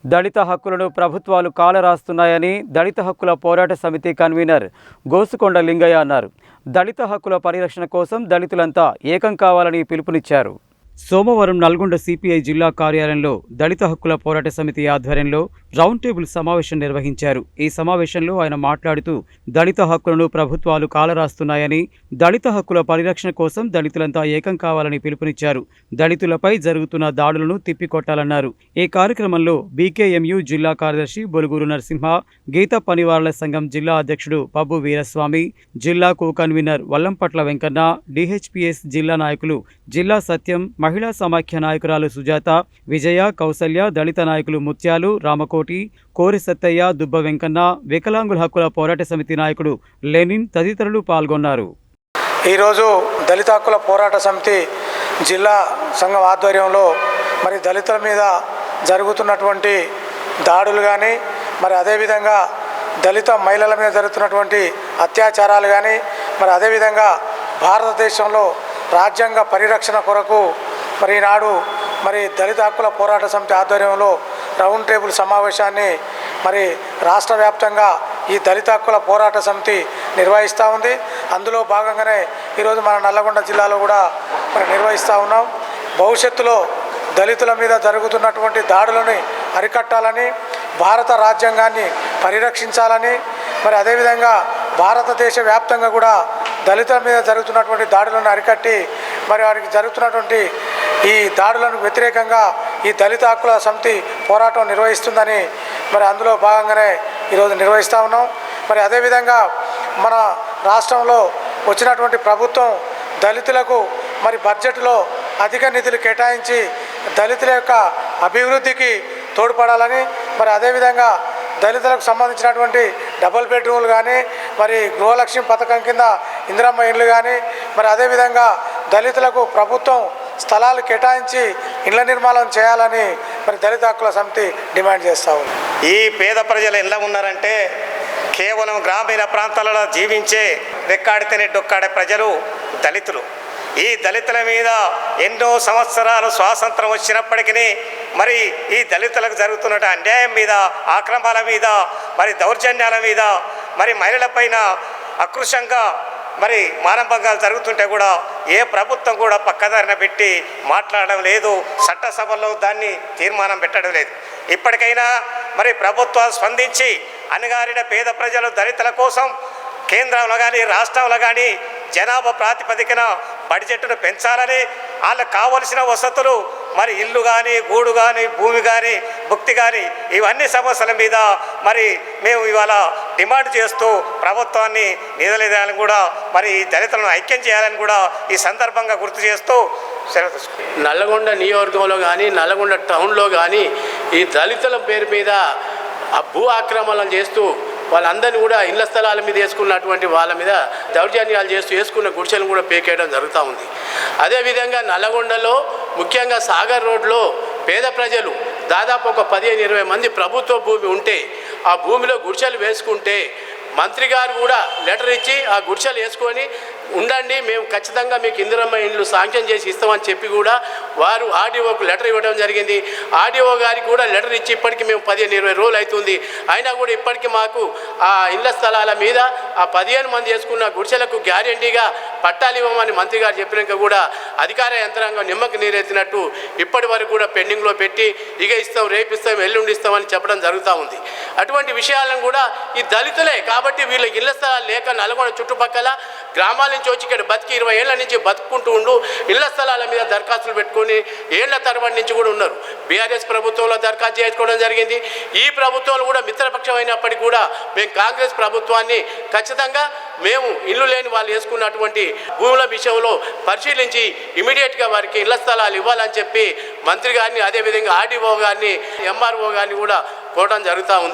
దళిత హక్కులను ప్రభుత్వాలు కాలరాస్తున్నాయని దళిత హక్కుల పోరాట సమితి కన్వీనర్ గోసుకొండ లింగయ్య అన్నారు. దళిత హక్కుల పరిరక్షణ కోసం దళితులంతా ఏకం కావాలని పిలుపునిచ్చారు. సోమవారం నల్గొండ సిపిఐ జిల్లా కార్యాలయంలో దళిత హక్కుల పోరాట సమితి ఆధ్వర్యంలో రౌండ్ టేబుల్ సమావేశం నిర్వహించారు. ఈ సమావేశంలో ఆయన మాట్లాడుతూ దళిత హక్కులను ప్రభుత్వాలు కాలరాస్తున్నాయని, దళిత హక్కుల పరిరక్షణ కోసం దళితులంతా ఏకం కావాలని పిలుపునిచ్చారు. దళితులపై జరుగుతున్న దాడులను తిప్పికొట్టాలన్నారు. ఈ కార్యక్రమంలో బీకేఎంయు జిల్లా కార్యదర్శి బొలుగురు నరసింహ, గీత పనివారుల సంఘం జిల్లా అధ్యక్షుడు పబ్బు వీరస్వామి, జిల్లా co convener Vallampatla Venkanna, DHPS జిల్లా నాయకులు జిల్లా సత్యం, మహిళా సమాఖ్య నాయకురాలు సుజాత, విజయ, కౌసల్య, దళిత నాయకులు ముత్యాలు, రామకోటి, కోరి సత్తయ్య, దుబ్బ వెంకన్న, వికలాంగుల హక్కుల పోరాట సమితి నాయకుడు లెనిన్ తదితరులు పాల్గొన్నారు. ఈరోజు దళిత హక్కుల పోరాట సమితి జిల్లా సంఘం ఆధ్వర్యంలో మరి దళితుల మీద జరుగుతున్నటువంటి దాడులు కానీ, మరి అదేవిధంగా దళిత మహిళల మీద జరుగుతున్నటువంటి అత్యాచారాలు కానీ, మరి అదేవిధంగా భారతదేశంలో రాజ్యాంగ పరిరక్షణ కొరకు మరి ఈనాడు మరి దళిత హక్కుల పోరాట సమితి ఆధ్వర్యంలో రౌండ్ టేబుల్ సమావేశాన్ని మరి రాష్ట్ర వ్యాప్తంగా ఈ దళిత హక్కుల పోరాట సమితి నిర్వహిస్తూ ఉంది. అందులో భాగంగానే ఈరోజు మన నల్లగొండ జిల్లాలో కూడా మరి నిర్వహిస్తూ ఉన్నాం. భవిష్యత్తులో దళితుల మీద జరుగుతున్నటువంటి దాడులని అరికట్టాలని, భారత రాజ్యాంగాన్ని పరిరక్షించాలని, మరి అదేవిధంగా భారతదేశ వ్యాప్తంగా కూడా దళితుల మీద జరుగుతున్నటువంటి దాడులను అరికట్టి మరి వారికి జరుగుతున్నటువంటి ఈ దాడులకు వ్యతిరేకంగా ఈ దళిత హక్కుల సమితి పోరాటం నిర్వహిస్తుందని మరి అందులో భాగంగానే ఈరోజు నిర్వహిస్తూ ఉన్నాం. మరి అదేవిధంగా మన రాష్ట్రంలో వచ్చినటువంటి ప్రభుత్వం దళితులకు మరి బడ్జెట్లో అధిక నిధులు కేటాయించి దళితుల యొక్క అభివృద్ధికి తోడ్పడాలని, మరి అదేవిధంగా దళితులకు సంబంధించినటువంటి డబుల్ బెడ్రూమ్లు కానీ, మరి గృహలక్ష్మి పథకం కింద ఇందిరమ్మ ఇండ్లు కానీ, మరి అదేవిధంగా దళితులకు ప్రభుత్వం స్థలాలు కేటాయించి ఇళ్ల నిర్మాణం చేయాలని మరి దళిత హక్కుల సమితి డిమాండ్ చేస్తూ ఉంది. ఈ పేద ప్రజలు ఎలా ఉన్నారంటే కేవలం గ్రామీణ ప్రాంతాలలో జీవించే రెక్కాడితేనే డొక్కాడే ప్రజలు దళితులు. ఈ దళితుల మీద ఎన్నో సంవత్సరాలు స్వాతంత్రం వచ్చినప్పటికీ మరి ఈ దళితులకు జరుగుతున్న అన్యాయం మీద, ఆక్రమణల మీద, మరి దౌర్జన్యాల మీద, మరి మహిళలపైన అకృశంగా మరి మానభంగాలు జరుగుతుంటే కూడా ఏ ప్రభుత్వం కూడా పక్కదారిన పెట్టి మాట్లాడడం లేదు, చట్టసభల్లో దాన్ని తీర్మానం పెట్టడం లేదు. ఇప్పటికైనా మరి ప్రభుత్వాలు స్పందించి అణగారిన పేద ప్రజలు దళితుల కోసం కేంద్రంలో కానీ రాష్ట్రంలో కానీ జనాభా ప్రాతిపదికన బడ్జెట్ను పెంచాలని, వాళ్ళకు కావలసిన వసతులు మరి ఇల్లు కానీ, గూడు కానీ, భూమి కానీ, భుక్తి కానీ ఇవన్నీ సమస్యల మీద మరి మేము ఇవాళ డిమాండ్ చేస్తూ ప్రభుత్వాన్ని నిలదీయాలని కూడా, మరి దళితులను ఐక్యం చేయాలని కూడా ఈ సందర్భంగా గుర్తు చేస్తూ నల్లగొండ నియోజకవర్గంలో కానీ, నల్లగొండ టౌన్లో కానీ ఈ దళితుల పేరు మీద భూ ఆక్రమణలు చేస్తూ వాళ్ళందరినీ కూడా ఇళ్ల స్థలాల మీద వేసుకున్నటువంటి వాళ్ళ మీద దౌర్జన్యాలు చేస్తూ వేసుకున్న గుడిసెలను కూడా పేకేయడం జరుగుతూ ఉంది. అదేవిధంగా నల్లగొండలో ముఖ్యంగా సాగర్ రోడ్లో పేద ప్రజలు దాదాపు ఒక 15-20 మంది ప్రభుత్వ భూమి ఉంటే ఆ భూమిలో గుడిసెలు వేసుకుంటే మంత్రి గారు కూడా లెటర్ ఇచ్చి ఆ గుడిసెలు వేసుకొని ఉండండి, మేము ఖచ్చితంగా మీకు ఇందిరమ్మ ఇండ్లు శాంక్షన్ చేసి ఇస్తామని చెప్పి కూడా వారు ఆర్డీఓకు లెటర్ ఇవ్వడం జరిగింది. ఆర్డీఓ గారికి కూడా లెటర్ ఇచ్చి ఇప్పటికీ మేము 15-20 రోజులు అవుతుంది, అయినా కూడా ఇప్పటికీ మాకు ఆ ఇళ్ల స్థలాల మీద ఆ 15 మంది వేసుకున్న గుడిసెలకు గ్యారెంటీగా పట్టాలు ఇవ్వమని మంత్రి గారు చెప్పినాక కూడా అధికార యంత్రాంగం నిమ్మకి నీరెత్తినట్టు ఇప్పటి వరకు కూడా పెండింగ్లో పెట్టి ఇక ఇస్తాం, రేపు ఇస్తాం, ఎల్లుండి ఇస్తామని చెప్పడం జరుగుతూ ఉంది. అటువంటి విషయాలను కూడా ఈ దళితులే కాబట్టి వీళ్ళకి ఇళ్ల స్థలాలు లేక నల్గొండ చుట్టుపక్కల గ్రామాల నుంచి వచ్చి ఇక్కడ బతికి 20 ఏళ్ల నుంచి బతుకుంటూ ఉండు ఇళ్ల స్థలాల మీద దరఖాస్తులు పెట్టుకొని ఏళ్ల తరబడి నుంచి కూడా ఉన్నారు. బీఆర్ఎస్ ప్రభుత్వంలో దరఖాస్తు చేసుకోవడం జరిగింది. ఈ ప్రభుత్వంలో కూడా మిత్రపక్షం అయినప్పటికీ కూడా మేము కాంగ్రెస్ ప్రభుత్వాన్ని ఖచ్చితంగా మేము ఇల్లు లేని వాళ్ళు వేసుకున్నటువంటి భూముల విషయంలో పరిశీలించి ఇమీడియట్గా వారికి ఇళ్ల స్థలాలు ఇవ్వాలని చెప్పి మంత్రి గారిని, అదేవిధంగా ఆర్డీఓ గారిని, ఎంఆర్ఓ గారిని కూడా కోరడం జరుగుతూ ఉంది.